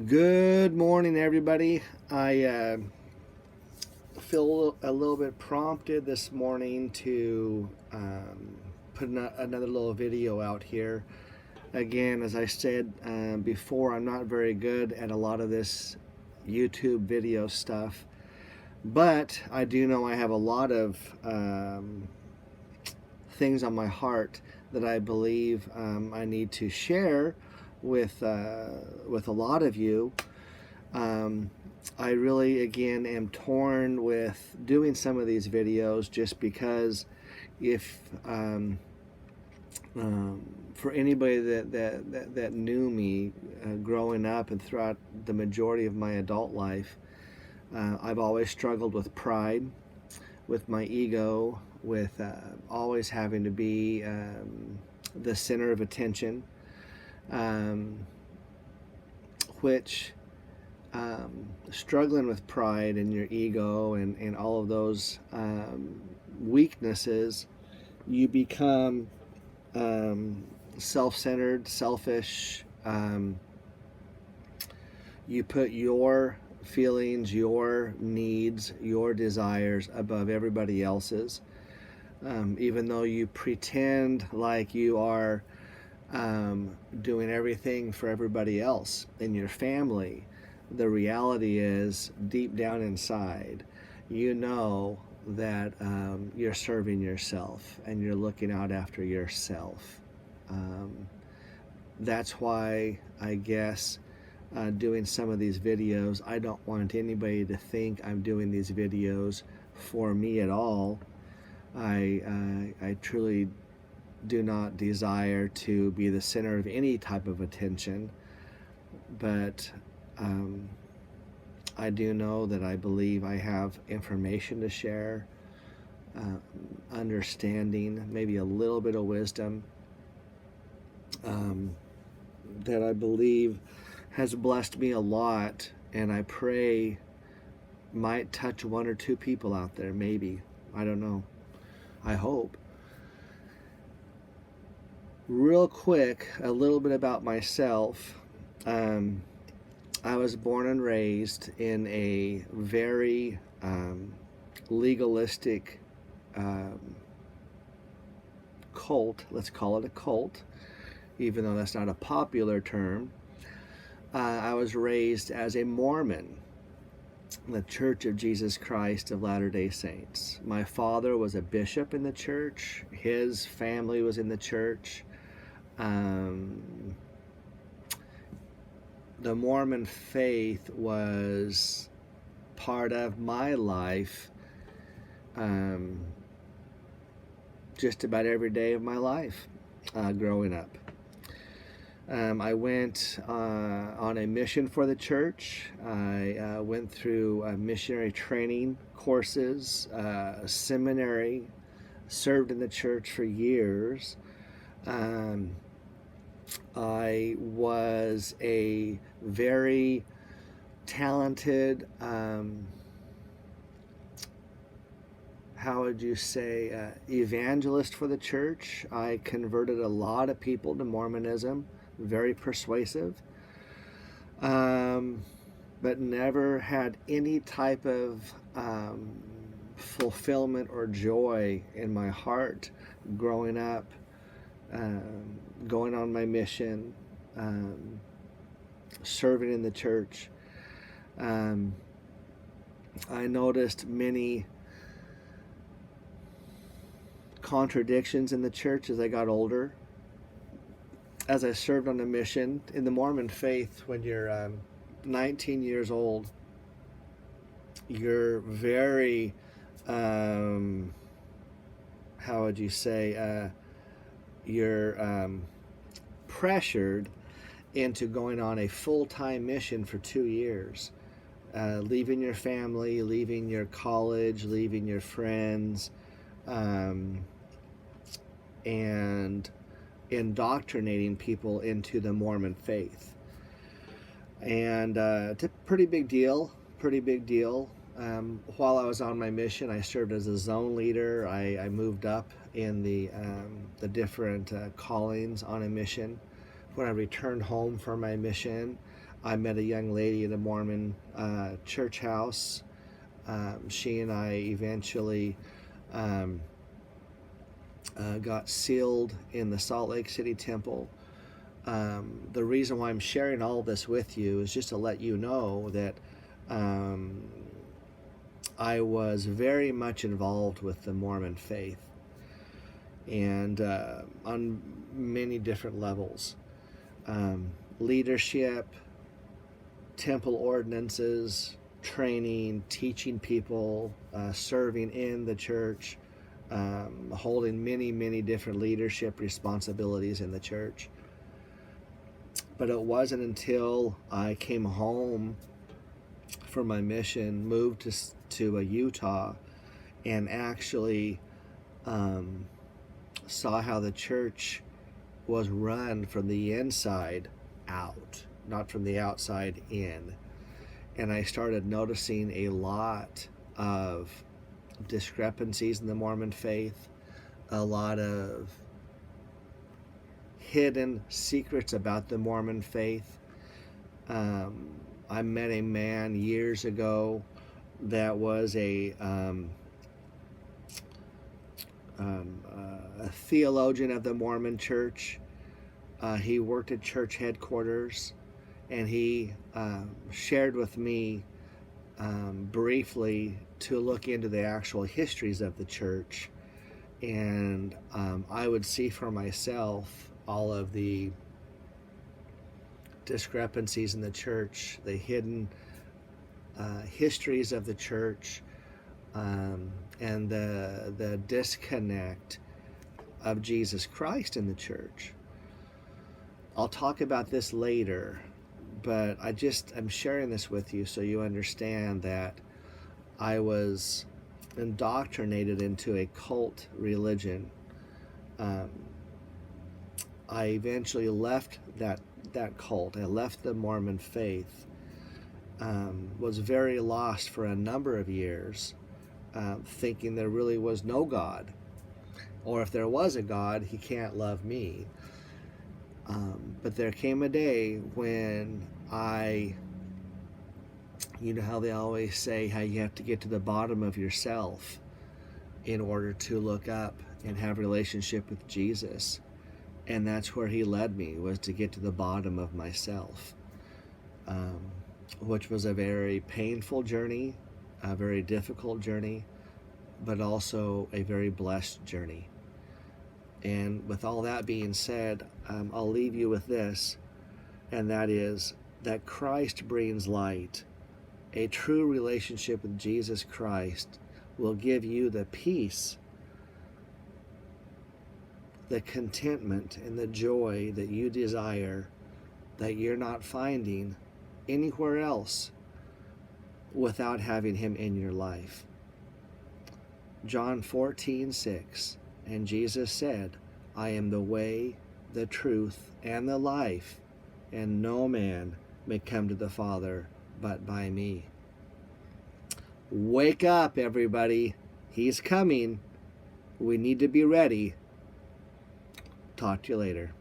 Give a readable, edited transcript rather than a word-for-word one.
Good morning, everybody. I feel a little bit prompted this morning to put another little video out here. Again, as I said before, I'm not very good at a lot of this YouTube video stuff, but I do know I have a lot of things on my heart that I believe I need to share with a lot of you. I really, again, am torn with doing some of these videos just because if for anybody that knew me growing up and throughout the majority of my adult life, I've always struggled with pride, with my ego, with always having to be the center of attention, which struggling with pride and your ego and all of those weaknesses, you become self-centered, selfish. You put your feelings, your needs, your desires above everybody else's. Even though you pretend like you are doing everything for everybody else in your family, the reality is, deep down inside, you know that you're serving yourself and you're looking out after yourself. That's why I guess doing some of these videos, I don't want anybody to think I'm doing these videos for me at all. I truly do not desire to be the center of any type of attention, but I do know that I believe I have information to share, understanding, maybe a little bit of wisdom that I believe has blessed me a lot, and I pray might touch one or two people out there, maybe. I don't know. I hope. Real quick, a little bit about myself. I was born and raised in a very legalistic cult. Let's call it a cult, even though that's not a popular term. I was raised as a Mormon, the Church of Jesus Christ of Latter-day Saints. My father was a bishop in the church. His family was in the church. The Mormon faith was part of my life just about every day of my life growing up. I went on a mission for the church. I went through missionary training courses, seminary, served in the church for years. I was a very talented, how would you say, evangelist for the church. I converted a lot of people to Mormonism, very persuasive, but never had any type of fulfillment or joy in my heart growing up, going on my mission, serving in the church. I noticed many contradictions in the church as I got older. As I served on a mission in the Mormon faith, when you're 19 years old, you're very, how would you say, you're pressured into going on a full-time mission for 2 years, leaving your family, leaving your college, leaving your friends, and indoctrinating people into the Mormon faith. And it's a pretty big deal. While I was on my mission, I served as a zone leader. I moved up in the different callings on a mission. When I returned home from my mission, I met a young lady at a Mormon church house. She and I eventually um, got sealed in the Salt Lake City Temple. The reason why I'm sharing all this with you is just to let you know that um, I was very much involved with the Mormon faith, and on many different levels. Leadership, temple ordinances, training, teaching people, serving in the church, holding many different leadership responsibilities in the church. But it wasn't until I came home from my mission, moved to Utah, and actually saw how the church was run from the inside out, not from the outside in. And I started noticing a lot of discrepancies in the Mormon faith, a lot of hidden secrets about the Mormon faith. I met a man years ago that was a theologian of the Mormon church. He worked at church headquarters, and he shared with me briefly to look into the actual histories of the church. And I would see for myself all of the discrepancies in the church, the hidden histories of the church, and the disconnect of Jesus Christ in the church. I'll talk about this later, but I'm sharing this with you so you understand that I was indoctrinated into a cult religion. I eventually left that cult. I left the Mormon faith. Was very lost for a number of years, thinking there really was no God, or if there was a God, he can't love me. But there came a day when you know how they always say how you have to get to the bottom of yourself in order to look up and have a relationship with Jesus. And that's where he led me, was to get to the bottom of myself, which was a very painful journey, a very difficult journey, but also a very blessed journey. And with all that being said, I'll leave you with this, and that is that Christ brings light. A true relationship with Jesus Christ will give you the peace, the contentment, and the joy that you desire, that you're not finding anywhere else without having him in your life. John 14:6, and Jesus said, I am the way, the truth, and the life, and no man may come to the Father but by me. Wake up, everybody. He's coming. We need to be ready. Talk to you later.